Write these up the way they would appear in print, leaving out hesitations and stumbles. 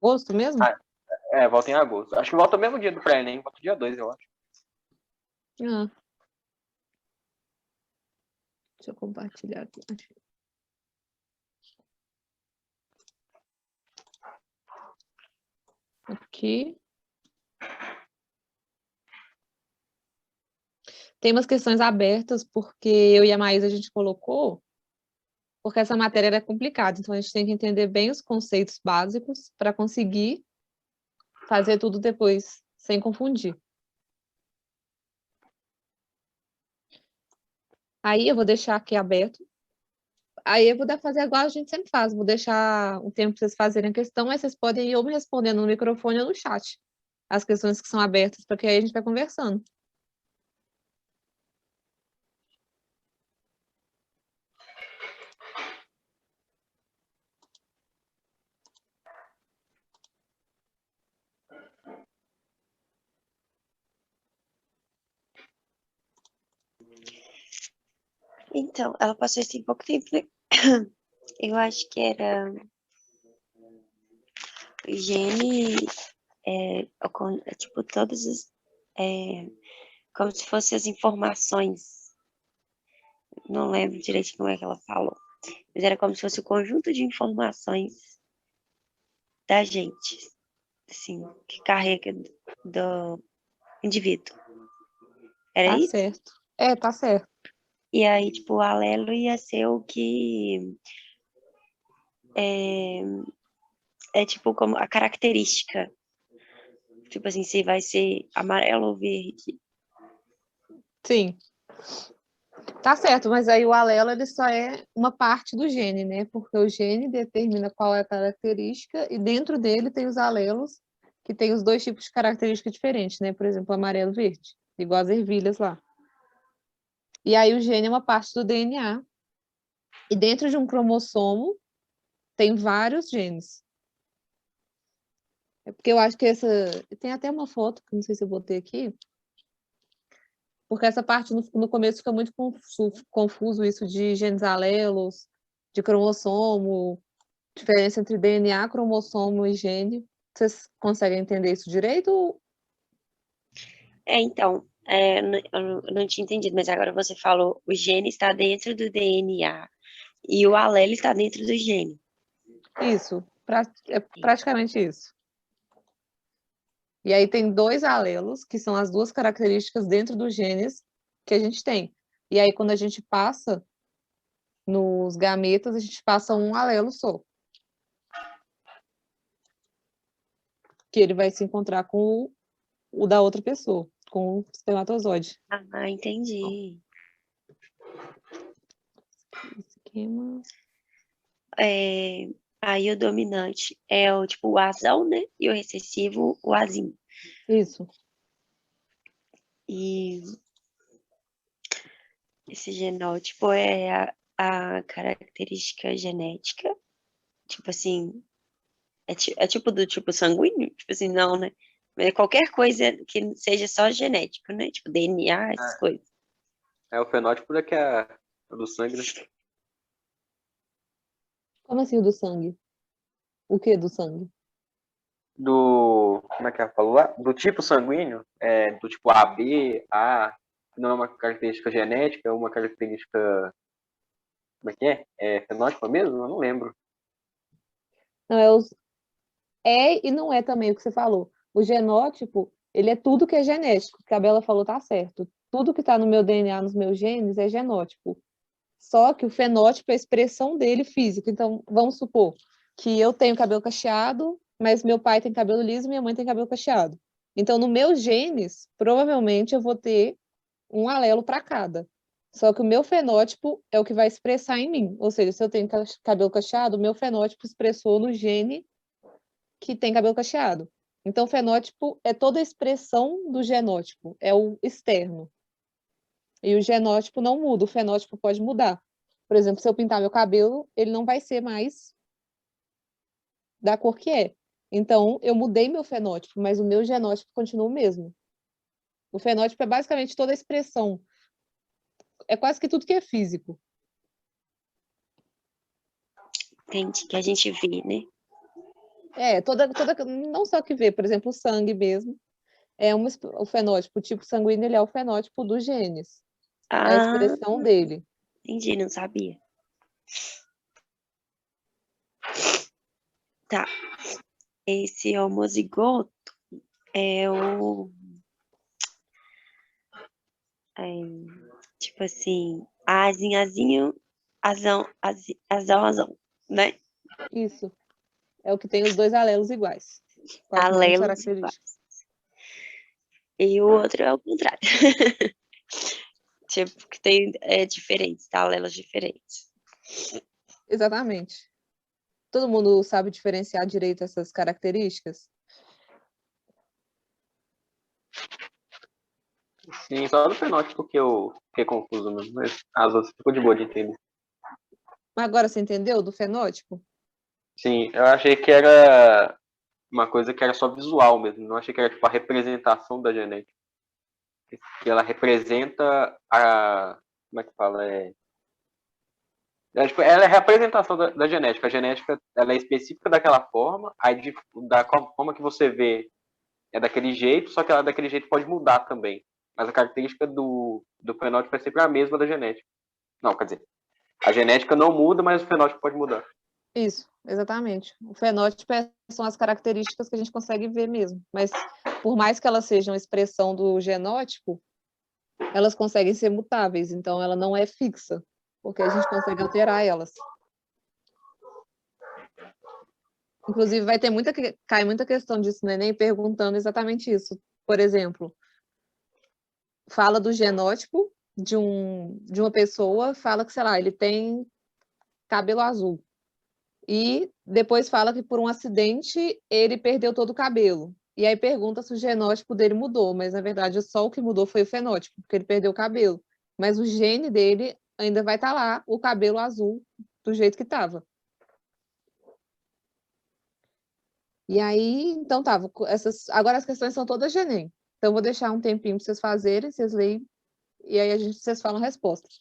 Agosto mesmo? Ah, volta em agosto. Acho que volta o mesmo dia do pré-ENEM, volta dia 2, eu acho. Ah, deixa eu compartilhar aqui. Aqui. Tem umas questões abertas, porque eu e a Maísa a gente colocou, porque essa matéria era complicada, então a gente tem que entender bem os conceitos básicos para conseguir fazer tudo depois, sem confundir. Aí eu vou deixar aqui aberto. Aí eu vou fazer igual a gente sempre faz, vou deixar um tempo para vocês fazerem a questão, mas vocês podem ir ou me respondendo no microfone ou no chat. As questões que são abertas, porque aí a gente vai conversando. Então, ela passou esse pouco tempo, né? Eu acho que era higiene, tipo, todas as... como se fossem as informações. Não lembro direito como é que ela falou. Mas era como se fosse o conjunto de informações da gente, assim, que carrega do indivíduo. Era Tá isso? certo. Tá certo. E aí, tipo, o alelo ia ser o que é tipo como a característica. Tipo assim, se vai ser amarelo ou verde. Sim. Tá certo, mas aí o alelo ele só é uma parte do gene, né? Porque o gene determina qual é a característica e dentro dele tem os alelos que tem os dois tipos de característica diferentes, né? Por exemplo, amarelo e verde, igual as ervilhas lá. E aí o gene é uma parte do DNA e dentro de um cromossomo tem vários genes. É porque eu acho que essa tem até uma foto que não sei se eu botei aqui, porque essa parte no começo fica muito confuso isso de genes alelos, de cromossomo, diferença entre DNA, cromossomo e gene. Vocês conseguem entender isso direito? Então, eu não tinha entendido, mas agora você falou, o gene está dentro do DNA e o alelo está dentro do gene. Isso, é praticamente isso. E aí tem dois alelos, que são as duas características dentro dos genes que a gente tem. E aí, quando a gente passa nos gametas, a gente passa um alelo só. Que ele vai se encontrar com o da outra pessoa, com o espermatozoide. Ah, entendi. Esquema. Aí o dominante é o tipo o azão, né? E o recessivo, o azinho. Isso. E esse genótipo é a característica genética. Tipo assim, é tipo do tipo sanguíneo? Tipo assim, não, né? É qualquer coisa que seja só genético, né? Tipo DNA, essas coisas. O fenótipo daqui é do sangue, né? Como assim o do sangue? O que do sangue? Como é que ela falou lá? Do tipo sanguíneo, do tipo AB, A, não é uma característica genética, é uma característica, como é que é? É fenótipo mesmo? Eu não lembro. Não, e não é também o que você falou. O genótipo, ele é tudo que é genético. O que a Bela falou tá certo. Tudo que está no meu DNA, nos meus genes, é genótipo. Só que o fenótipo é a expressão dele física. Então, vamos supor que eu tenho cabelo cacheado, mas meu pai tem cabelo liso e minha mãe tem cabelo cacheado. Então, nos meus genes, provavelmente eu vou ter um alelo para cada. Só que o meu fenótipo é o que vai expressar em mim. Ou seja, se eu tenho cabelo cacheado, o meu fenótipo expressou no gene que tem cabelo cacheado. Então, o fenótipo é toda a expressão do genótipo, é o externo. E o genótipo não muda, o fenótipo pode mudar. Por exemplo, se eu pintar meu cabelo, ele não vai ser mais da cor que é. Então, eu mudei meu fenótipo, mas o meu genótipo continua o mesmo. O fenótipo é basicamente toda a expressão. É quase que tudo que é físico. Entende? Que a gente vê, né? Não só que vê, por exemplo, o sangue mesmo, o fenótipo, o tipo sanguíneo, ele é o fenótipo dos genes, é a Ah, expressão dele. entendi, não sabia. Tá. Esse homozigoto é o. é, tipo assim, azinho, azão, né? Isso, é o que tem os dois alelos iguais, com as mesmas Alelos iguais. características. E o outro é o contrário. Tipo, que tem diferentes, tá? Alelos diferentes. Exatamente. Todo mundo sabe diferenciar direito essas características? Sim, só do fenótipo que eu fiquei confuso mesmo, mas as outras ficou de boa de entender. Mas agora você entendeu do fenótipo? Sim, eu achei que era uma coisa que era só visual mesmo, não achei que era tipo a representação da genética. Que ela representa a. Como é que fala? Tipo, ela é a representação da genética. A genética ela é específica daquela forma, aí da forma que você vê é daquele jeito, só que ela daquele jeito pode mudar também. Mas a característica do fenótipo é sempre a mesma da genética. Não, quer dizer, a genética não muda, mas o fenótipo pode mudar. Isso, exatamente. O fenótipo são as características que a gente consegue ver mesmo. Mas, por mais que elas sejam expressão do genótipo, elas conseguem ser mutáveis. Então, ela não é fixa, porque a gente consegue alterar elas. Inclusive, cai muita questão disso no Enem, perguntando exatamente isso. Por exemplo, fala do genótipo de uma pessoa, fala que, sei lá, ele tem cabelo azul. E depois fala que por um acidente ele perdeu todo o cabelo. E aí pergunta se o genótipo dele mudou, mas na verdade só o que mudou foi o fenótipo, porque ele perdeu o cabelo. Mas o gene dele ainda vai estar lá, o cabelo azul, do jeito que estava. E aí, então tava, agora as questões são todas de Enem. Então eu vou deixar um tempinho para vocês fazerem, vocês leem, e aí vocês falam respostas.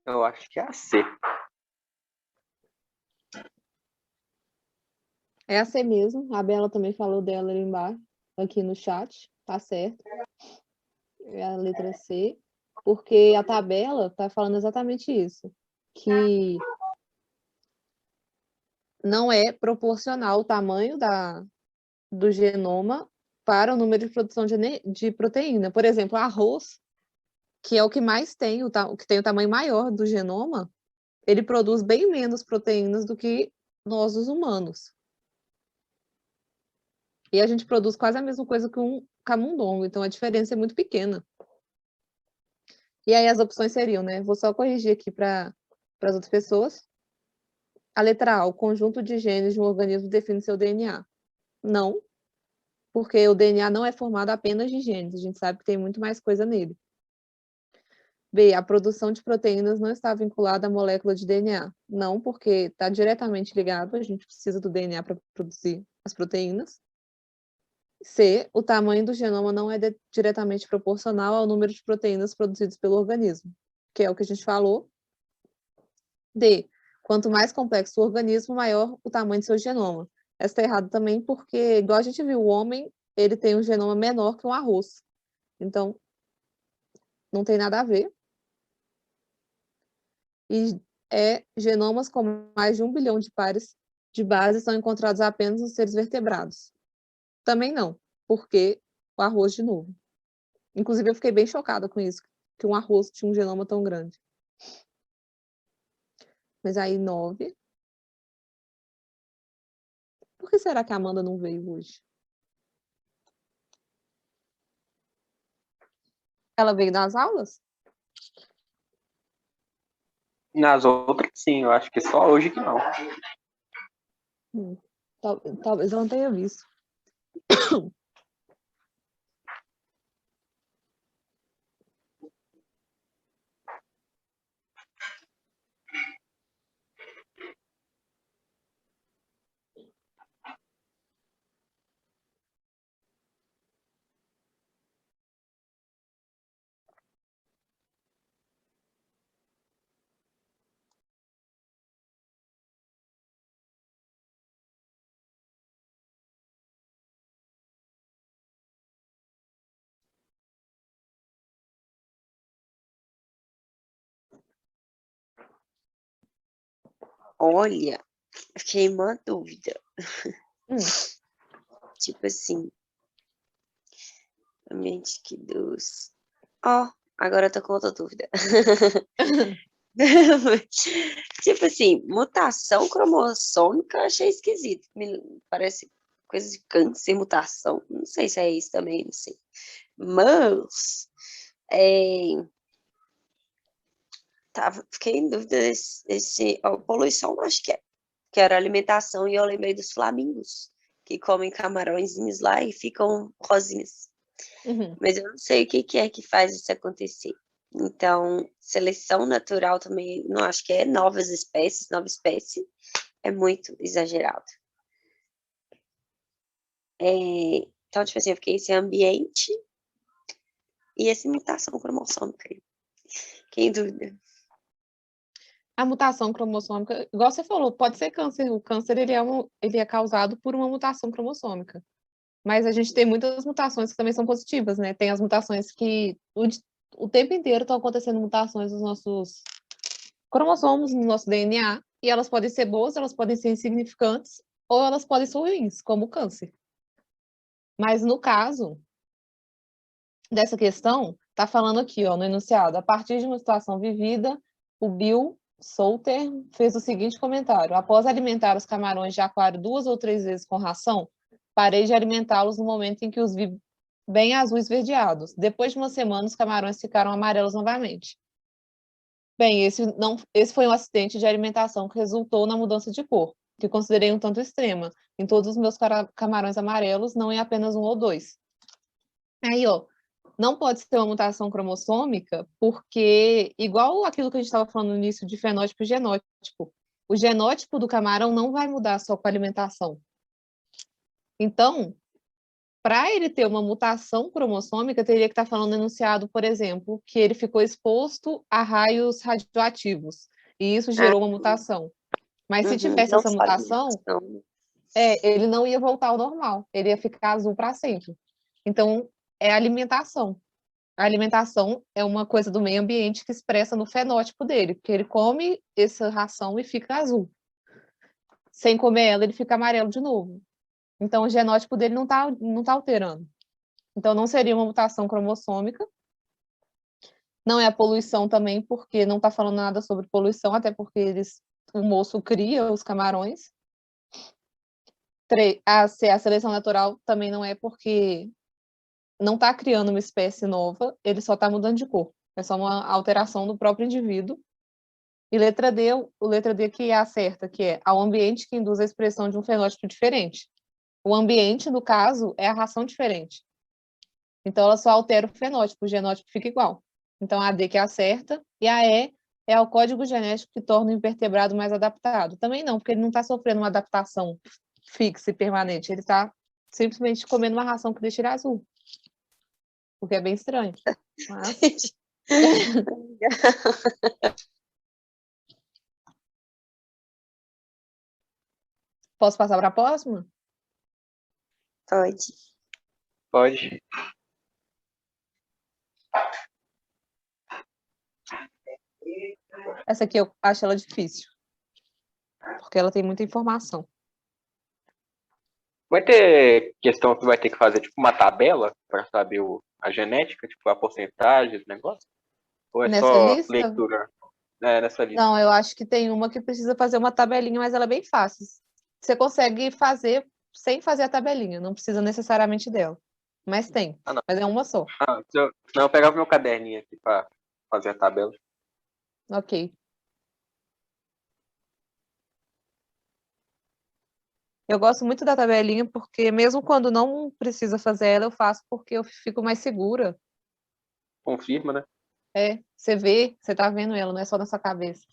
Eu acho que é a C. É a C mesmo, a Bela também falou dela ali embaixo, aqui no chat, tá certo. É a letra C, porque a tabela está falando exatamente isso, que não é proporcional o tamanho do genoma para o número de produção de proteína. Por exemplo, arroz, que é o que mais tem, o que tem o tamanho maior do genoma, ele produz bem menos proteínas do que nós, os humanos. E a gente produz quase a mesma coisa que um camundongo, então a diferença é muito pequena. E aí as opções seriam, né? Vou só corrigir aqui para as outras pessoas. A letra A, o conjunto de genes de um organismo define seu DNA. Não, porque o DNA não é formado apenas de genes, a gente sabe que tem muito mais coisa nele. B, a produção de proteínas não está vinculada à molécula de DNA. Não, porque está diretamente ligado, a gente precisa do DNA para produzir as proteínas. C, o tamanho do genoma não é diretamente proporcional ao número de proteínas produzidas pelo organismo, que é o que a gente falou. D, quanto mais complexo o organismo, maior o tamanho do seu genoma. Essa está errada também porque, igual a gente viu, o homem ele tem um genoma menor que um arroz. Então, não tem nada a ver. E genomas com mais de 1 bilhão de pares de bases são encontrados apenas nos seres vertebrados. Também não, porque o arroz de novo. Inclusive, eu fiquei bem chocada com isso, que um arroz tinha um genoma tão grande. Mas aí, 9. Por que será que a Amanda não veio hoje? Ela veio das aulas? Nas outras, sim, eu acho que só hoje que não. Talvez eu não tenha visto. Olha, fiquei uma dúvida. Hum. Tipo assim, ambiente que dos... Ó, agora eu tô com outra dúvida. Tipo assim, mutação cromossômica, eu achei esquisito. Parece coisa de câncer, mutação. Não sei se é isso também, não sei. Mas, fiquei em dúvida ó, poluição, acho que era alimentação, e eu lembrei dos flamingos, que comem camarõezinhos lá e ficam rosinhas. Uhum. Mas eu não sei o que é que faz isso acontecer. Então, seleção natural também, não acho que é nova espécie, é muito exagerado. Então, tipo assim, eu fiquei esse ambiente e essa mutação cromossômica. Fiquei em dúvida. A mutação cromossômica, igual você falou, pode ser câncer. O câncer ele é causado por uma mutação cromossômica. Mas a gente tem muitas mutações que também são positivas, né? Tem as mutações que o tempo inteiro estão acontecendo mutações nos nossos cromossomos, no nosso DNA, e elas podem ser boas, elas podem ser insignificantes, ou elas podem ser ruins, como o câncer. Mas no caso dessa questão, está falando aqui, ó, no enunciado, a partir de uma situação vivida, o Bill Salter fez o seguinte comentário: após alimentar os camarões de aquário 2 ou 3 vezes com ração, parei de alimentá-los no momento em que os vi bem azuis esverdeados. Depois de uma semana, os camarões ficaram amarelos novamente. Bem, esse foi um acidente de alimentação que resultou na mudança de cor, que considerei um tanto extrema. Em todos os meus camarões amarelos, não em apenas um ou dois. Aí, ó, não pode ser uma mutação cromossômica, porque, igual aquilo que a gente estava falando no início de fenótipo e genótipo, o genótipo do camarão não vai mudar só com a alimentação. Então, para ele ter uma mutação cromossômica, teria que estar falando no enunciado, por exemplo, que ele ficou exposto a raios radioativos, e isso gerou uma mutação. Mas se tivesse Não essa só mutação, alimentação. ele não ia voltar ao normal, ele ia ficar azul para sempre. Então, é alimentação. A alimentação é uma coisa do meio ambiente que expressa no fenótipo dele, porque ele come essa ração e fica azul. Sem comer ela, ele fica amarelo de novo. Então, o genótipo dele não tá alterando. Então, não seria uma mutação cromossômica. Não é a poluição também, porque não está falando nada sobre poluição, até porque o moço cria os camarões. A seleção natural também não é porque não está criando uma espécie nova, ele só está mudando de cor. É só uma alteração do próprio indivíduo. E letra D, o letra D que é a certa, que é ao ambiente que induz a expressão de um fenótipo diferente. O ambiente, no caso, é a ração diferente. Então, ela só altera o fenótipo, o genótipo fica igual. Então, a D que é a certa, e a E é o código genético que torna o invertebrado mais adaptado. Também não, porque ele não está sofrendo uma adaptação fixa e permanente. Ele está simplesmente comendo uma ração que deixa ele azul. O que é bem estranho. Mas... Posso passar para a próxima? Pode. Pode. Essa aqui eu acho ela difícil, porque ela tem muita informação. Vai ter questão que vai ter que fazer tipo uma tabela para saber a genética, tipo a porcentagem do negócio? Ou é Nessa só lista? leitura? É, nessa lista. Não, eu acho que tem uma que precisa fazer uma tabelinha, mas ela é bem fácil. Você consegue fazer sem fazer a tabelinha, não precisa necessariamente dela. Mas tem, Ah, não. mas é uma só. Não, eu pegava meu caderninho aqui para fazer a tabela. Ok. Eu gosto muito da tabelinha porque mesmo quando não precisa fazer ela, eu faço porque eu fico mais segura. Confirma, né? É, você vê, você tá vendo ela, não é só na sua cabeça.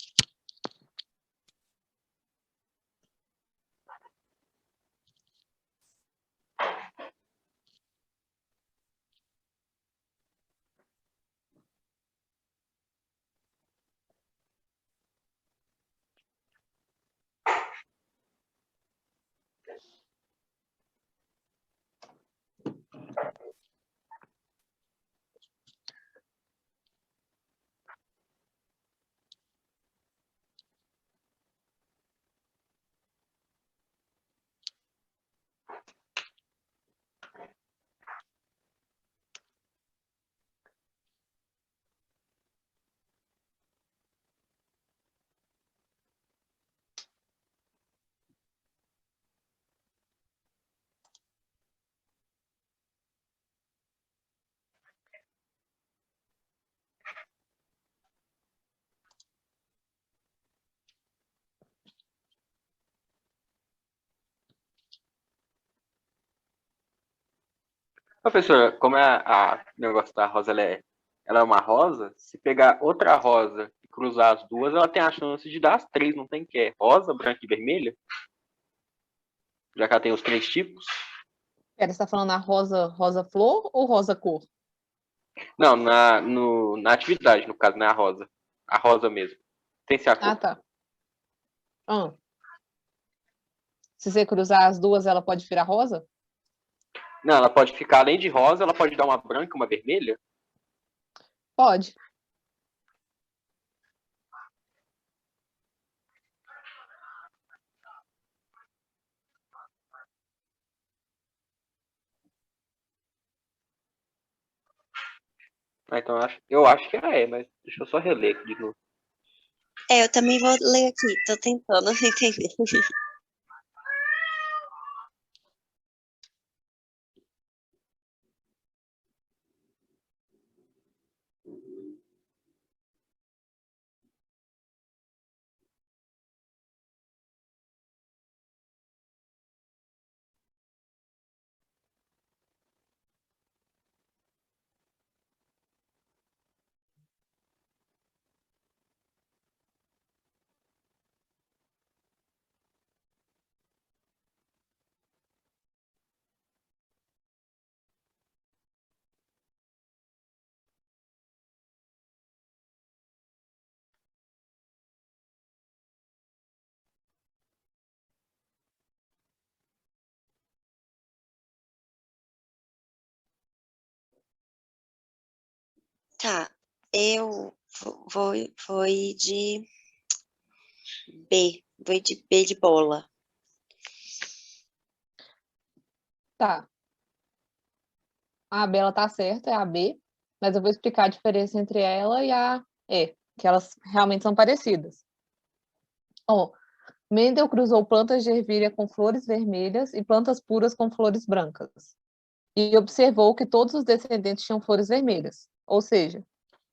Professora, como o negócio da rosa ela é uma rosa, se pegar outra rosa e cruzar as duas, ela tem a chance de dar as três, não tem que é rosa, branca e vermelha? Já que ela tem os três tipos? Você está falando a rosa flor ou rosa cor? Não, na atividade, no caso, não é a rosa. A rosa mesmo. Tem que ser a cor. Ah, tá. Se você cruzar as duas, ela pode virar rosa? Não, ela pode ficar, além de rosa, ela pode dar uma branca e uma vermelha? Pode. Ah, então eu acho que ela é, mas deixa eu só reler aqui de novo. Eu também vou ler aqui, tô tentando entender. Tá, eu vou ir de B, vou ir de B de bola. Tá. A Bela tá certa, é a B, mas eu vou explicar a diferença entre ela e a E, que elas realmente são parecidas. Ó, Mendel cruzou plantas de ervilha com flores vermelhas e plantas puras com flores brancas. E observou que todos os descendentes tinham flores vermelhas. Ou seja,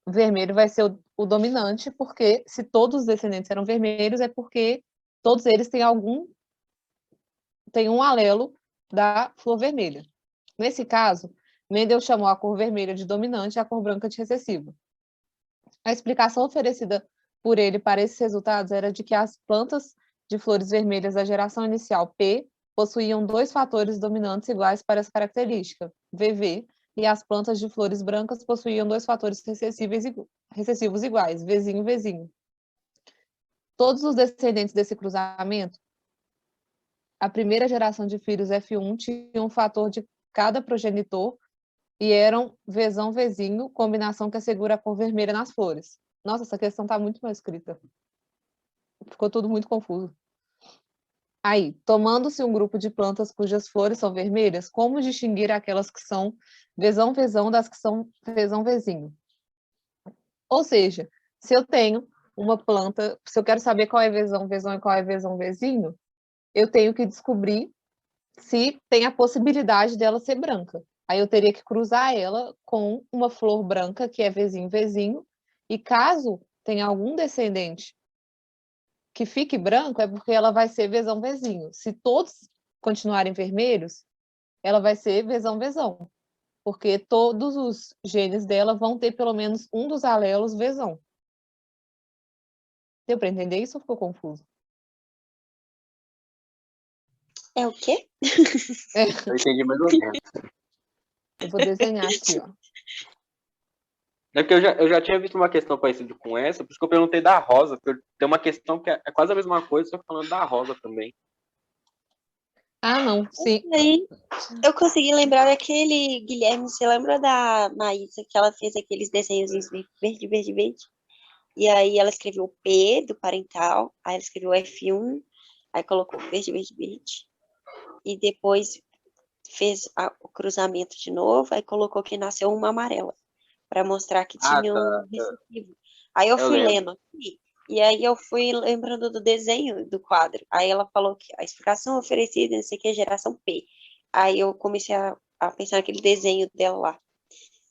o vermelho vai ser o dominante, porque se todos os descendentes eram vermelhos, é porque todos eles têm um alelo da flor vermelha. Nesse caso, Mendel chamou a cor vermelha de dominante e a cor branca de recessiva. A explicação oferecida por ele para esses resultados era de que as plantas de flores vermelhas da geração inicial P possuíam 2 fatores dominantes iguais para essa característica, VV, e as plantas de flores brancas possuíam 2 fatores recessivos iguais, Vzinho e Vzinho. Todos os descendentes desse cruzamento, a primeira geração de filhos F1 tinha um fator de cada progenitor e eram Vzão, Vzinho, combinação que assegura a cor vermelha nas flores. Nossa, essa questão está muito mal escrita. Ficou tudo muito confuso. Aí, tomando-se um grupo de plantas cujas flores são vermelhas, como distinguir aquelas que são Vzão, Vzão das que são Vzão, Vzinho? Ou seja, se eu tenho uma planta, se eu quero saber qual é Vzão, Vzão e qual é Vzão, Vzinho, eu tenho que descobrir se tem a possibilidade dela ser branca. Aí eu teria que cruzar ela com uma flor branca, que é Vzinho, Vzinho, e caso tenha algum descendente que fique branco, é porque ela vai ser Vzão, Vzinho. Se todos continuarem vermelhos, ela vai ser Vzão, Vzão, porque todos os genes dela vão ter pelo menos um dos alelos Vzão. Deu para entender isso ou ficou confuso? É o quê? Eu entendi mais ou menos. Eu vou desenhar aqui, ó. É porque eu já tinha visto uma questão parecida com essa, por isso que eu perguntei da rosa, porque tem uma questão que é quase a mesma coisa, só que falando da rosa também. Ah, não, sim. E aí, eu consegui lembrar daquele, Guilherme, você lembra da Maísa, que ela fez aqueles desenhos verde, verde, verde? E aí ela escreveu o P do parental, aí ela escreveu F1, aí colocou verde, verde, verde. E depois fez o cruzamento de novo, aí colocou que nasceu uma amarela, para mostrar que tinha um recessivo. Aí eu fui lendo aqui, e aí eu fui lembrando do desenho do quadro. Aí ela falou que a explicação oferecida, não sei o que, é geração P. Aí eu comecei a pensar naquele desenho dela lá,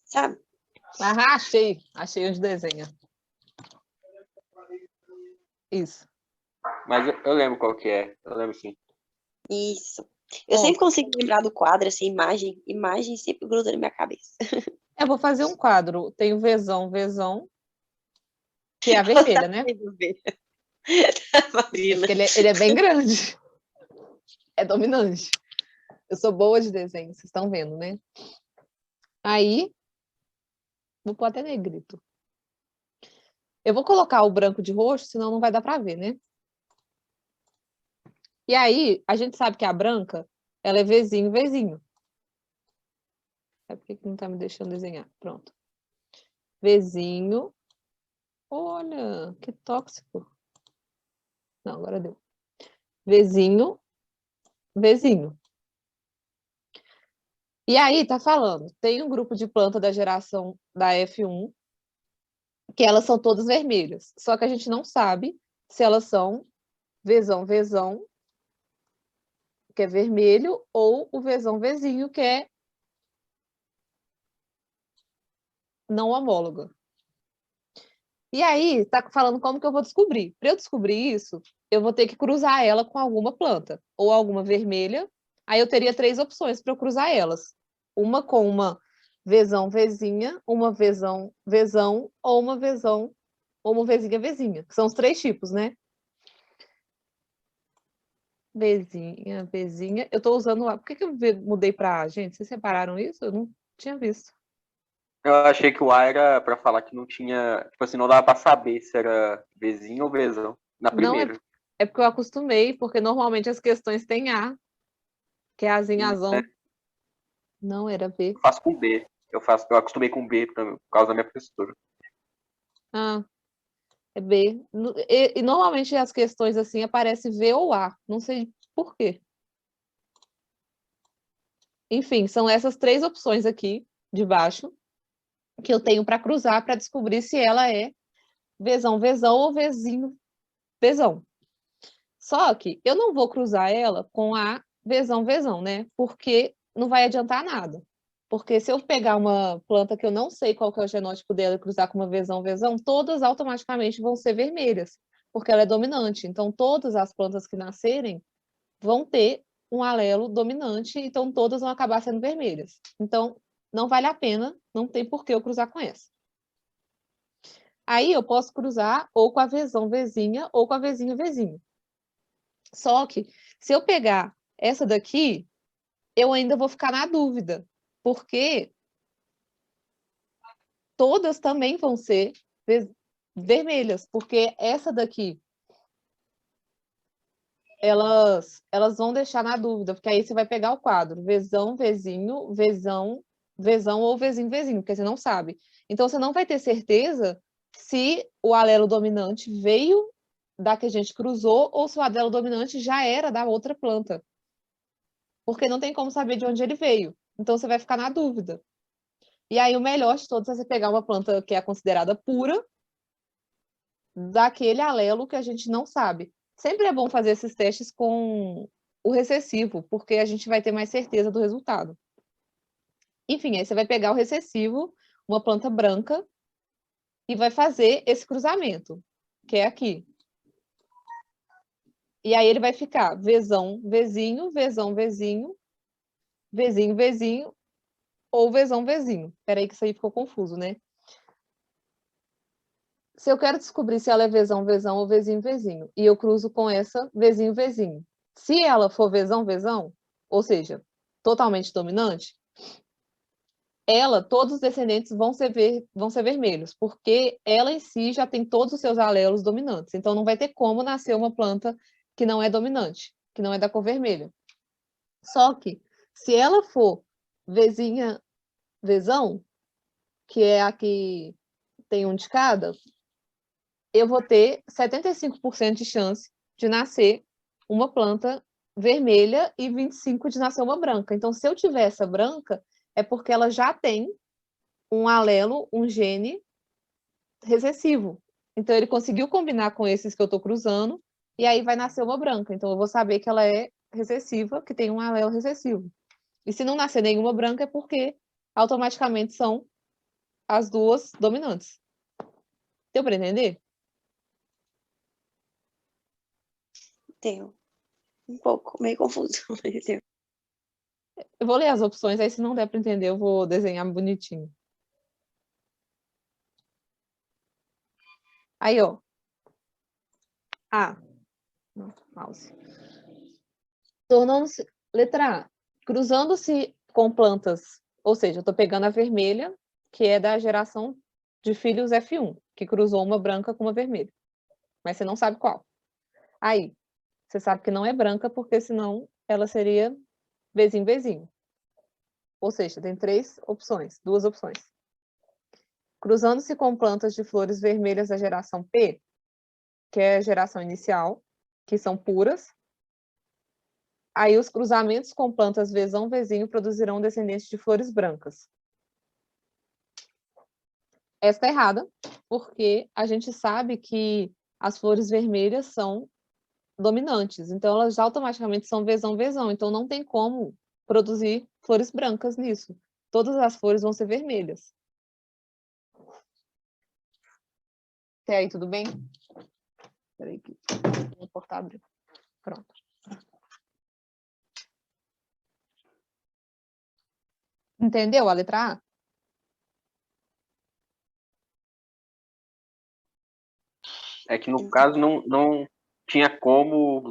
sabe? Ah, achei onde desenha. Isso. Mas eu lembro qual que é, eu lembro sim. Isso. Eu sempre consigo lembrar do quadro, assim, imagem sempre gruda na minha cabeça. Eu vou fazer um quadro. Tem o Vzão, que é a vermelha, né? Porque ele é bem grande. É dominante. Eu sou boa de desenho, vocês estão vendo, né? Aí, vou pôr até negrito. Eu vou colocar o branco de roxo, senão não vai dar para ver, né? E aí, a gente sabe que a branca, ela é Vzinho, Vzinho. É porque não tá me deixando desenhar. Pronto. Vzinho. Olha, que tóxico. Não, agora deu. Vzinho, Vzinho. E aí, tá falando, tem um grupo de planta da geração da F1, que elas são todas vermelhas. Só que a gente não sabe se elas são Vzão, Vzão, que é vermelho, ou o Vzão, Vzinho, que é não homóloga. E aí, tá falando como que eu vou descobrir. Para eu descobrir isso, eu vou ter que cruzar ela com alguma planta, ou alguma vermelha. Aí eu teria 3 opções para eu cruzar elas. Uma com uma Vzão, Vzinha, uma Vzão, Vzão, ou uma Vzão, ou uma Vzinha, Vzinha, que são os 3 tipos, né? Vzinha, Vzinha. Eu tô usando lá. Por que eu mudei para A, gente? Vocês separaram isso? Eu não tinha visto. Eu achei que o A era pra falar que não tinha, tipo assim, não dava pra saber se era Vzinho ou Vzão, na Não, primeira. é porque eu acostumei, porque normalmente as questões têm A, que é Azinho, Azão. Não, era B. Eu faço com B. Eu acostumei com B por causa da minha professora. Ah, é B. E normalmente as questões assim aparecem V ou A. Não sei por quê. Enfim, são essas 3 opções aqui de baixo que eu tenho para cruzar para descobrir se ela é Vzão, Vzão ou Vzinho, Vzão. Só que eu não vou cruzar ela com a Vzão, né? Porque não vai adiantar nada. Porque se eu pegar uma planta que eu não sei qual que é o genótipo dela e cruzar com uma Vzão, todas automaticamente vão ser vermelhas, porque ela é dominante. Então, todas as plantas que nascerem vão ter um alelo dominante, então todas vão acabar sendo vermelhas. Então, não vale a pena, não tem por que eu cruzar com essa. Aí eu posso cruzar ou com a Vzão ou com a Vzinho. Só que, se eu pegar essa daqui, eu ainda vou ficar na dúvida, porque todas também vão ser vermelhas, porque essa daqui, elas vão deixar na dúvida, porque aí você vai pegar o quadro, Vzão, Vzão ou Vzinho, porque você não sabe. Então, você não vai ter certeza se o alelo dominante veio da que a gente cruzou ou se o alelo dominante já era da outra planta. Porque não tem como saber de onde ele veio. Então, você vai ficar na dúvida. E aí, o melhor de todos é você pegar uma planta que é considerada pura, daquele alelo que a gente não sabe. Sempre é bom fazer esses testes com o recessivo, porque a gente vai ter mais certeza do resultado. Enfim, aí você vai pegar o recessivo, uma planta branca, e vai fazer esse cruzamento, que é aqui. E aí ele vai ficar Vzão, Vzinho, ou Vzão. Espera aí que isso aí ficou confuso, né? Se eu quero descobrir se ela é Vzão ou Vzinho, e eu cruzo com essa Vzinho. Se ela for Vzão, ou seja, totalmente dominante, todos os descendentes vão ser vermelhos, porque ela em si já tem todos os seus alelos dominantes. Então, não vai ter como nascer uma planta que não é dominante, que não é da cor vermelha. Só que, se ela for Vzão, que é a que tem um de cada, eu vou ter 75% de chance de nascer uma planta vermelha e 25% de nascer uma branca. Então, se eu tiver essa branca, é porque ela já tem um alelo, um gene recessivo. Então, ele conseguiu combinar com esses que eu estou cruzando, e aí vai nascer uma branca. Então, eu vou saber que ela é recessiva, que tem um alelo recessivo. E se não nascer nenhuma branca, é porque automaticamente são as duas dominantes. Deu para entender? Deu. Um pouco, meio confuso, mas deu. Eu vou ler as opções, aí se não der para entender, eu vou desenhar bonitinho. Aí, ó. Mouse. Tornando-se... Letra A. Cruzando-se com plantas, ou seja, eu estou pegando a vermelha, que é da geração de filhos F1, que cruzou uma branca com uma vermelha. Mas você não sabe qual. Aí, você sabe que não é branca, porque senão ela seria Vzinho. Ou seja, tem duas opções. Cruzando-se com plantas de flores vermelhas da geração P, que é a geração inicial, que são puras. Aí os cruzamentos com plantas Vzinho produzirão descendentes de flores brancas. Essa está errada, porque a gente sabe que as flores vermelhas são dominantes, então elas automaticamente são Vzão. Então não tem como produzir flores brancas nisso. Todas as flores vão ser vermelhas. Até aí, tudo bem? Espera aí, vou cortar, abrir. Pronto. Entendeu a letra A? É que no caso não tinha como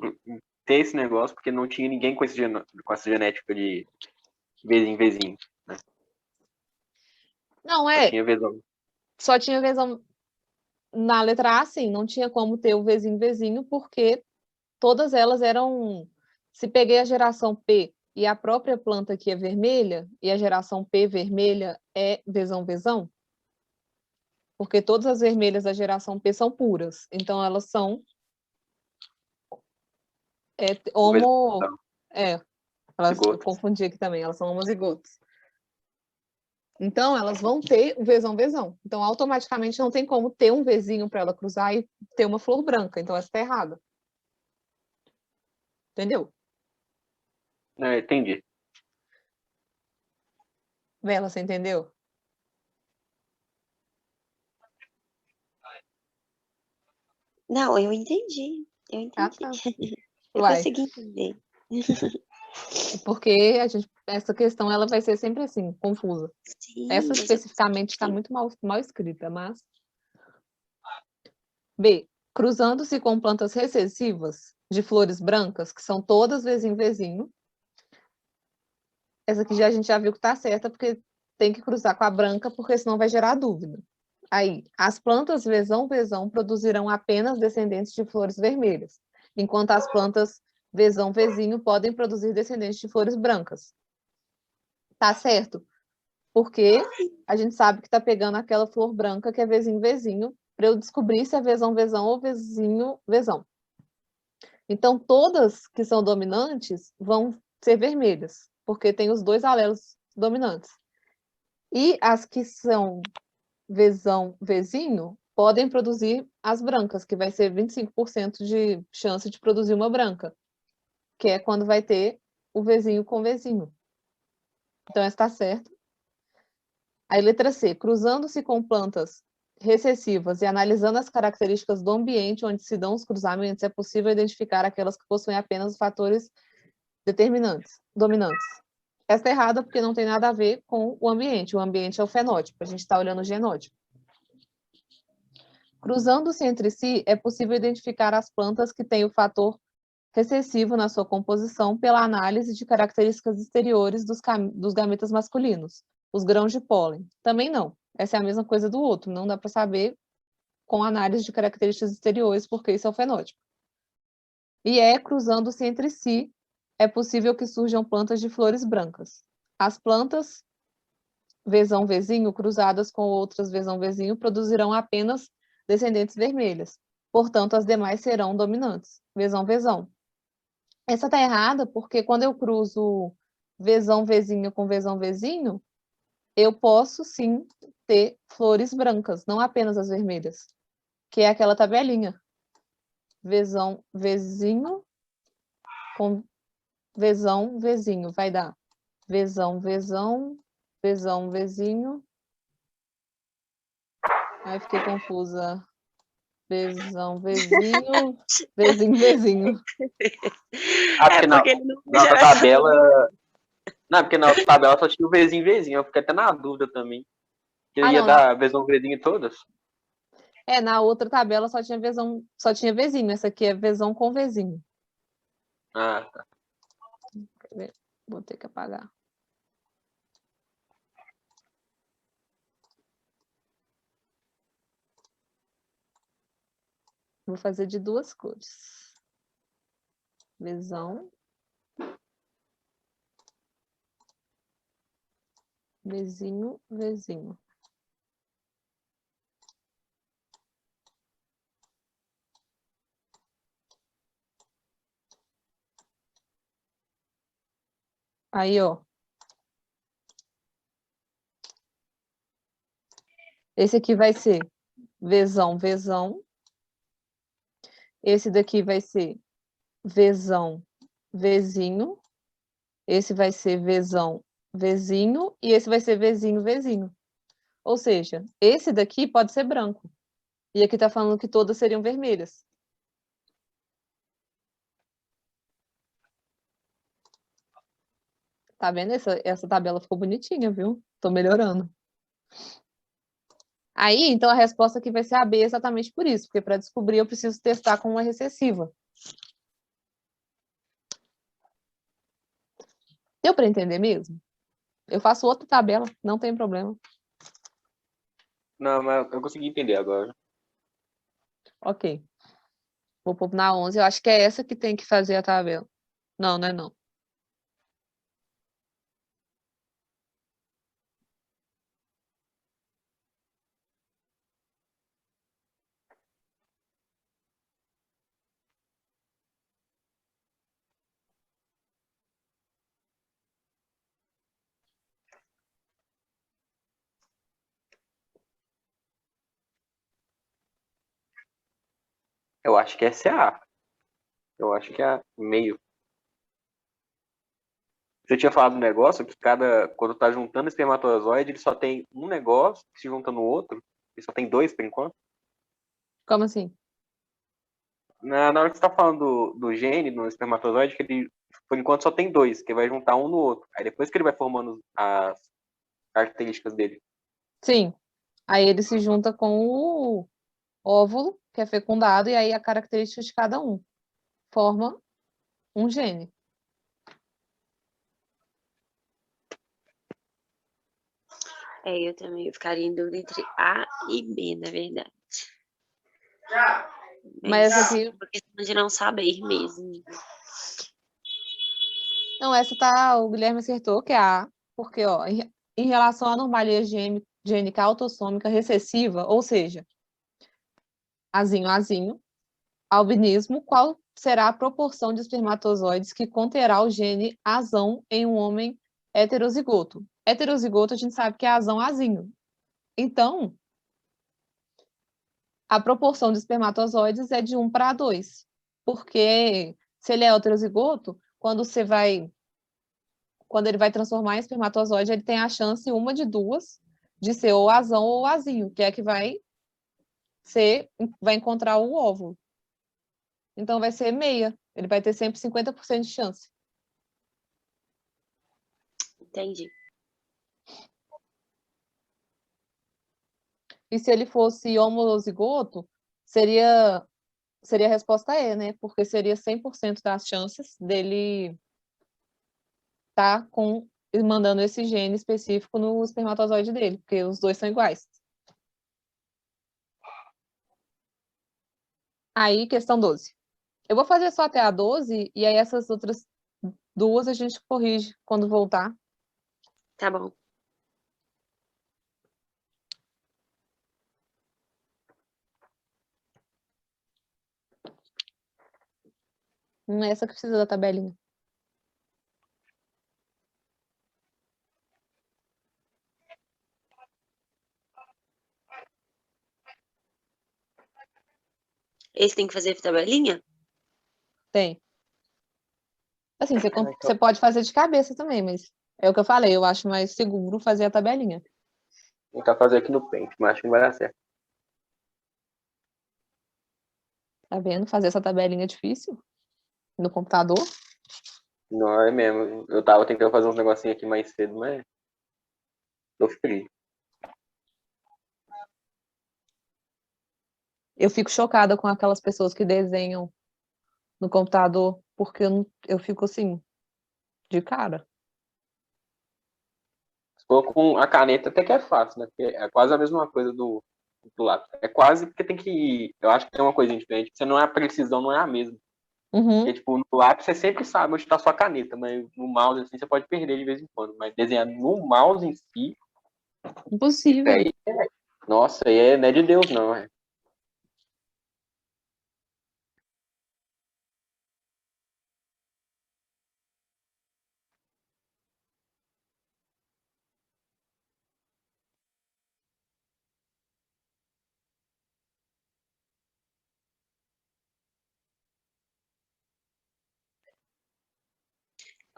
ter esse negócio, porque não tinha ninguém com essa genética de Vzinho. Né? Não, Só tinha Vzão. Só tinha Vzão na letra A, sim. Não tinha como ter o Vzinho, porque todas elas eram... Se peguei a geração P e a própria planta aqui é vermelha, e a geração P vermelha é Vzão, porque todas as vermelhas da geração P são puras. Então, elas são homo... eu confundi aqui também, elas são homozigotas. Então, elas vão ter o Vzão. Então, automaticamente, não tem como ter um Vzinho para ela cruzar e ter uma flor branca. Então, essa está errada. Entendeu? Entendi. Bela, você entendeu? Não, eu entendi. Eu Ah, entendi. tá. Eu Uai, consegui entender. porque essa questão ela vai ser sempre assim, confusa. Sim, Essa mas eu especificamente está consegui. muito mal escrita, mas. B. Cruzando-se com plantas recessivas de flores brancas, que são todas vizinho vizinho. Essa aqui a gente já viu que está certa, porque tem que cruzar com a branca, porque senão vai gerar dúvida. Aí, as plantas vezão produzirão apenas descendentes de flores vermelhas, enquanto as plantas vezão-vezinho podem produzir descendentes de flores brancas. Tá certo? Porque a gente sabe que está pegando aquela flor branca que é vizinho-vezinho, para eu descobrir se é vezão-vezão ou vizinho-vezão. Então, todas que são dominantes vão ser vermelhas, porque tem os dois alelos dominantes. E as que são vezão-vezinho podem produzir as brancas, que vai ser 25% de chance de produzir uma branca, que é quando vai ter o vizinho com vizinho. Então, essa está certo. Aí, letra C, cruzando-se com plantas recessivas e analisando as características do ambiente onde se dão os cruzamentos, é possível identificar aquelas que possuem apenas fatores determinantes, dominantes. Essa está errada porque não tem nada a ver com o ambiente. O ambiente é o fenótipo, a gente está olhando o genótipo. Cruzando-se entre si, é possível identificar as plantas que têm o fator recessivo na sua composição pela análise de características exteriores dos gametas masculinos, os grãos de pólen. Também não. Essa é a mesma coisa do outro, não dá para saber com análise de características exteriores, porque isso é o fenótipo. E cruzando-se entre si, é possível que surjam plantas de flores brancas. As plantas vezão-vezinho cruzadas com outras vezão-vezinho produzirão apenas descendentes vermelhas. Portanto, as demais serão dominantes. Vezão-vezão. Essa está errada porque quando eu cruzo vezão-vezinho com vezão-vezinho, eu posso sim ter flores brancas, não apenas as vermelhas, que é aquela tabelinha. Vezão-vezinho com vezão-vezinho. Vai dar vezão-vezão, vezão-vezinho. Aí fiquei confusa. Vezão, vizinho, vizinho, vizinho. Porque É porque ele não na outra gera tabela. Não, porque na outra tabela só tinha o vizinho vizinho. Eu fiquei até na dúvida também. Que Ah, ia não, dar vizinho vizinho em todas. na outra tabela só tinha vizinho. Essa aqui é vezão com vizinho. Ah, tá. Quer ver? Vou ter que apagar. Vou fazer de duas cores. Vezão. Vizinho, vizinho. Aí, ó. Esse aqui vai ser vezão, vezão. Esse daqui vai ser vezão, vizinho. Esse vai ser vezão, vizinho. E esse vai ser vizinho, vizinho. Ou seja, esse daqui pode ser branco. E aqui está falando que todas seriam vermelhas. Tá vendo? Essa tabela ficou bonitinha, viu? Tô melhorando. Aí, então, a resposta aqui vai ser a B exatamente por isso, porque para descobrir eu preciso testar com uma recessiva. Deu para entender mesmo? Eu faço outra tabela, não tem problema. Não, mas eu consegui entender agora. Ok. Vou pôr na 11. Eu acho que é essa que tem que fazer a tabela. Não, não é não. Eu acho que essa é a. Eu acho que é a meio. Você tinha falado um negócio que quando tá juntando espermatozoide, ele só tem um negócio que se junta no outro, e só tem dois por enquanto. Como assim? Na hora que você tá falando do gene, no espermatozoide, que ele, por enquanto, só tem dois, que vai juntar um no outro. Aí depois que ele vai formando as características dele. Sim. Aí ele se junta com o óvulo, que é fecundado, e aí a característica de cada um forma um gene. Eu também ficaria em dúvida entre A e B, na verdade. Mas essa Mas aqui, por questão de não saber mesmo. não, essa tá, o Guilherme acertou, que é a A, porque, ó, em relação à anomalia gênica autossômica recessiva, ou seja, azinho, azinho, albinismo, qual será a proporção de espermatozoides que conterá o gene azão em um homem heterozigoto? Heterozigoto a gente sabe que é azão, azinho. Então, a proporção de espermatozoides é de 1 para 2, porque se ele é heterozigoto, quando ele vai transformar em espermatozoide, ele tem a chance, uma de duas, de ser ou azão ou azinho, que é que vai encontrar o óvulo. Então vai ser meia. Ele vai ter sempre 50% de chance. Entendi. E se ele fosse homozigoto, seria a resposta E, né? Porque seria 100% das chances dele estar mandando esse gene específico no espermatozoide dele, porque os dois são iguais. Aí, questão 12. Eu vou fazer só até a 12, e aí essas outras duas a gente corrige quando voltar. Tá bom. Não é essa que precisa da tabelinha. Esse tem que fazer tabelinha? Tem. Assim, Então, você pode fazer de cabeça também, mas é o que eu falei, eu acho mais seguro fazer a tabelinha. vou tentar fazer aqui no Paint, mas acho que não vai dar certo. Tá vendo? Fazer essa tabelinha é difícil no computador. Não é mesmo. Eu tava tentando fazer uns negocinhos aqui mais cedo, mas tô frio. Eu fico chocada com aquelas pessoas que desenham no computador, porque eu fico assim, de cara. Se for com a caneta até que é fácil, né? Porque é quase a mesma coisa do lápis. É quase porque tem que. Eu acho que tem uma coisa diferente. Você não é a precisão, não é a mesma. Porque, Uhum, tipo, no lápis você sempre sabe onde está a sua caneta, mas no mouse, assim, você pode perder de vez em quando. Mas desenhar no mouse em si, isso impossível. aí, nossa, aí não é de Deus, não. É.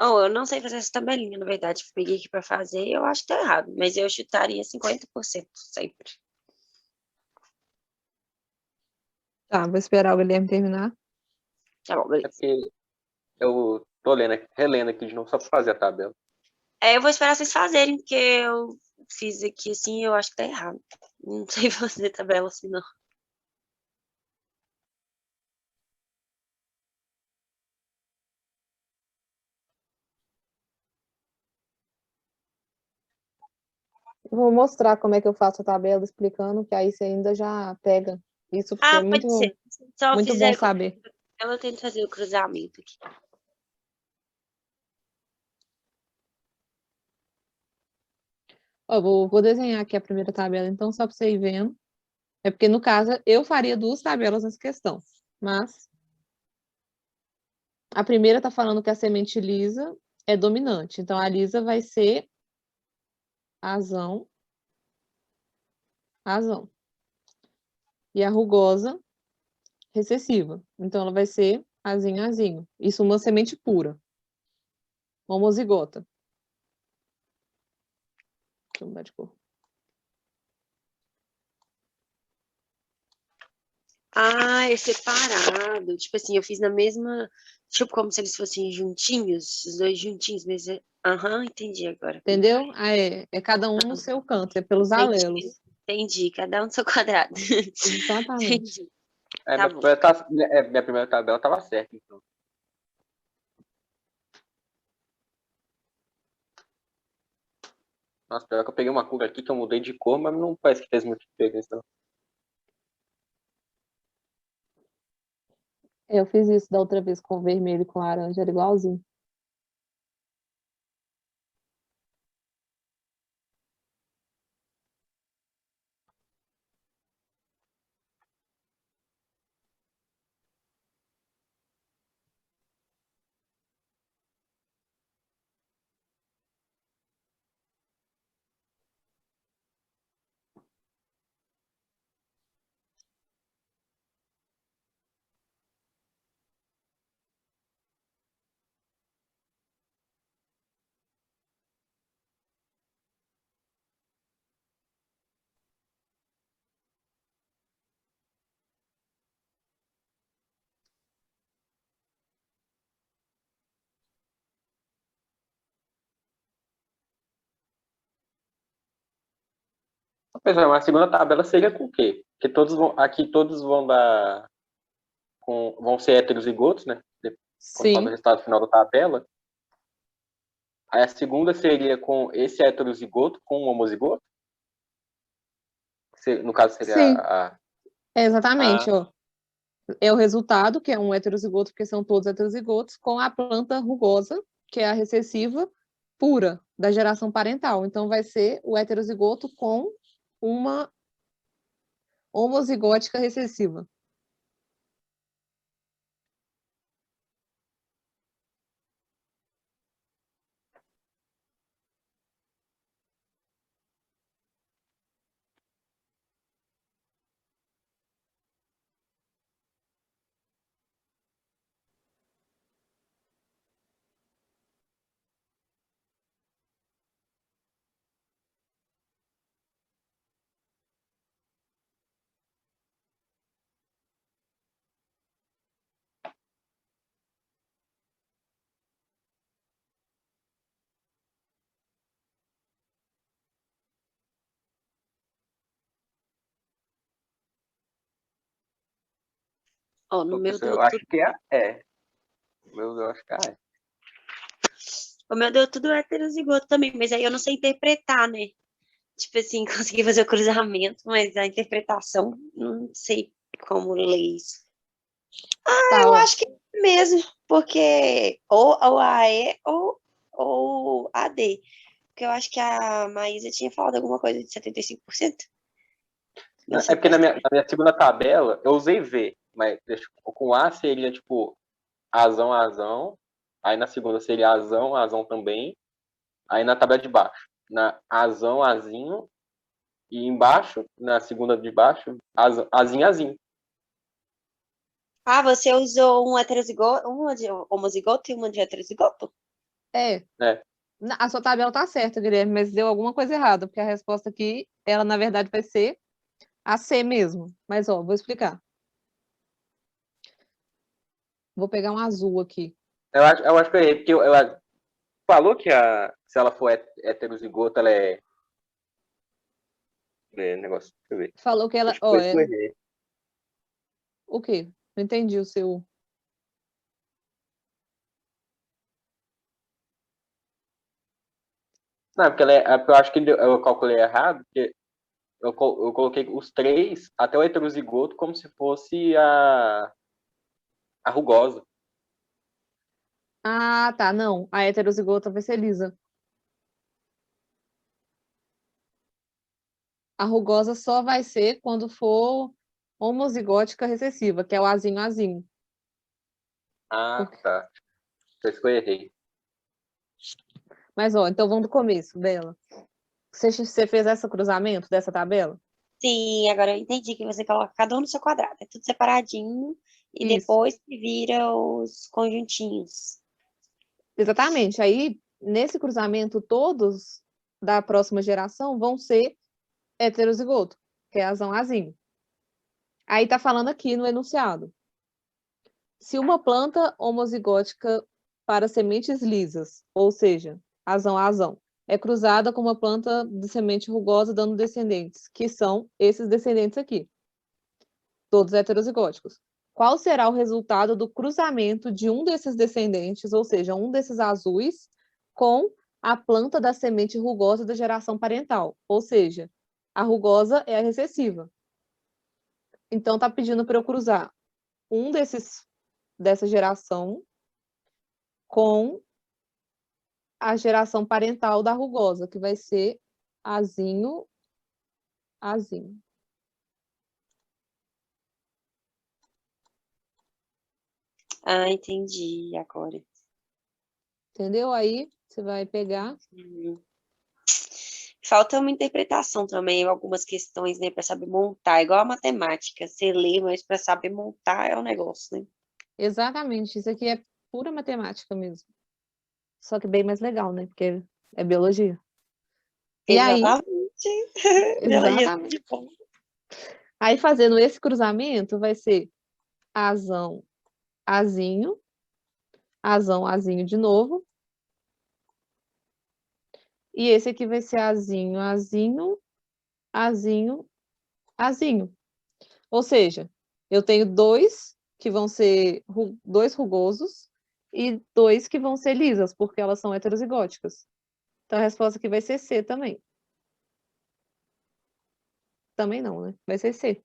Oh, eu não sei fazer essa tabelinha, na verdade. Peguei aqui pra fazer, eu acho que tá errado. Mas eu chutaria 50% sempre. Tá, vou esperar o Guilherme terminar. Tá bom, É beleza. porque eu tô relendo aqui de novo só pra fazer a tabela. Eu vou esperar vocês fazerem, porque eu fiz aqui assim, eu acho que tá errado. Não sei fazer tabela assim, não. Eu vou mostrar como é que eu faço a tabela explicando, que aí você ainda já pega isso, porque é Ah, pode ser. Se só muito bom fizer saber. eu tento fazer o cruzamento aqui. Ó, eu vou desenhar aqui a primeira tabela, então, só para você ir vendo. É porque, no caso, eu faria duas tabelas nessa questão. Mas a primeira está falando que a semente lisa é dominante. Então, a lisa vai ser azão, azão. E a rugosa, recessiva. Então, ela vai ser azinho, azinho. Isso uma semente pura. Homozigota. Deixa eu mudar de cor. Ah, é separado. Tipo assim, eu fiz na mesma. Tipo, como se eles fossem juntinhos, os dois juntinhos, mas. Aham, entendi agora. Entendeu? É cada um no seu canto, é pelos alelos. Entendi, cada um no seu quadrado. Exatamente. Entendi. É, Tá bom. minha primeira tabela estava certa, então. Nossa, pior que eu peguei uma cor aqui que eu mudei de cor, mas não parece que fez muito diferença, não. Eu fiz isso da outra vez com vermelho e com laranja, era igualzinho. Pois é, mas a segunda tabela seria com o quê? Porque aqui todos vão dar, vão ser heterozigotos, né? Conforme o Sim, resultado final da tabela. Aí a segunda seria com esse heterozigoto com um homozigoto. No caso seria sim, a... exatamente, ó. É o resultado, que é um heterozigoto, porque são todos heterozigotos, com a planta rugosa, que é a recessiva pura da geração parental. Então, vai ser o heterozigoto com uma homozigótica recessiva. Ó, no meu deu Eu tudo. acho que é. Eu acho que é. O meu deu tudo heterozigoto também, mas aí eu não sei interpretar, né? Tipo assim, consegui fazer o cruzamento, mas a interpretação, não sei como ler isso. Tá, Eu ó. acho que é mesmo, porque ou AE ou AD. Porque eu acho que a Maísa tinha falado alguma coisa de 75%. Não É sei porque qual na minha segunda tabela eu usei V, mas com A seria tipo azão, azão. Aí na segunda seria azão, azão também. Aí na tabela de baixo, na azão, azinho. E embaixo, na segunda de baixo, azinho, azinho. Ah, você usou um heterozigoto, uma de homozigoto e uma de heterozigoto? É, É. a sua tabela tá certa, Guilherme, mas deu alguma coisa errada, porque a resposta aqui, ela na verdade vai ser a C mesmo. Mas, ó, vou explicar. Vou pegar um azul aqui. Eu acho que eu errei, porque falou que se ela for heterozigota, ela é negócio. Deixa eu ver. Falou que ela, Acho que ó, foi isso que eu errei. o quê? Não entendi o seu. Não, porque eu acho que eu calculei errado, porque eu coloquei os três até o heterozigoto como se fosse a rugosa. Ah, tá, não. A heterozigota vai ser lisa. A rugosa só vai ser quando for homozigótica recessiva, que é o azinho azinho. Ah, Porque... tá. Foi isso que eu errei. Mas, ó, então vamos do começo dela. Você fez esse cruzamento dessa tabela? Sim, agora eu entendi que você coloca cada um no seu quadrado. É tudo separadinho e Isso. depois que vira os conjuntinhos. Exatamente. Aí, nesse cruzamento, todos da próxima geração vão ser heterozigoto, que é azão azinho. Aí tá falando aqui no enunciado. Se uma planta homozigótica para sementes lisas, ou seja, azão a azão, é cruzada com uma planta de semente rugosa dando descendentes, que são esses descendentes aqui, todos heterozigóticos. Qual será o resultado do cruzamento de um desses descendentes, ou seja, um desses azuis, com a planta da semente rugosa da geração parental? Ou seja, a rugosa é a recessiva. Então, tá pedindo para eu cruzar um dessa geração com a geração parental da rugosa, que vai ser azinho, azinho. Ah, entendi agora. Entendeu? Aí você vai pegar. Falta uma interpretação também, algumas questões, né, para saber montar, igual a matemática. Você lê, mas para saber montar é um negócio, né? Exatamente, isso aqui é pura matemática mesmo. Só que bem mais legal, né? Porque é biologia. E aí, Exatamente. Biologia é exatamente. de bom. Aí fazendo esse cruzamento vai ser azão, azinho, azão, azinho de novo. E esse aqui vai ser azinho, azinho, azinho, azinho. Ou seja, eu tenho dois que vão ser dois rugosos e dois que vão ser lisas, porque elas são heterozigóticas. Então a resposta aqui vai ser C também. Também não, né? Vai ser C.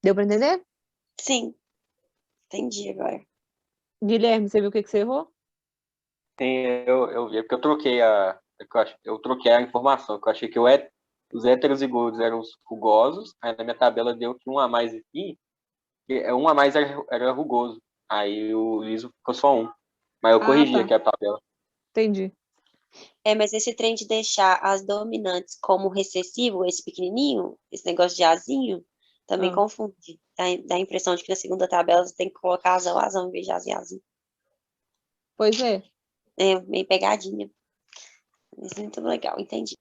Deu para entender? Sim, entendi agora. Guilherme, você viu o que você errou? Sim, eu vi, é porque eu troquei eu troquei a informação, que eu achei que os heterozigotos eram os rugosos, aí na minha tabela deu que um a mais aqui, um a mais era rugoso, aí o liso ficou só um. Mas eu Ah, corrigi tá. aqui a tabela. Entendi. Mas esse trem de deixar as dominantes como recessivo, esse pequenininho, esse negócio de azinho, também Ah, confunde. Dá a impressão de que na segunda tabela você tem que colocar azão, azão, em vez de azim, azim. pois é. É, meio pegadinha. Mas muito legal, entendi.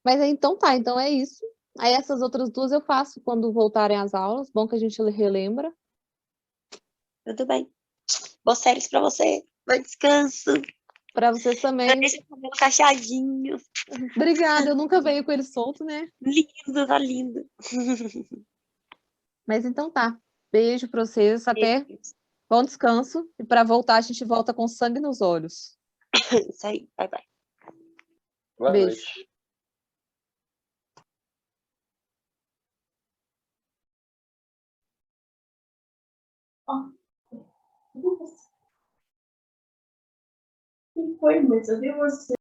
Mas aí, então tá, então é isso. Aí essas outras duas eu faço quando voltarem às aulas. Bom que a gente relembra. Tudo bem. Boas séries pra você. Bom descanso. Para vocês também. Deixa o cabelo cacheadinho. Obrigada, eu nunca venho com ele solto, né? Lindo, tá lindo. Mas então tá. Beijo para vocês, até bom descanso. E para voltar, a gente volta com sangue nos olhos. Isso aí. Bye, bye. Boa Beijo. noite. Que foi, mas eu vi você.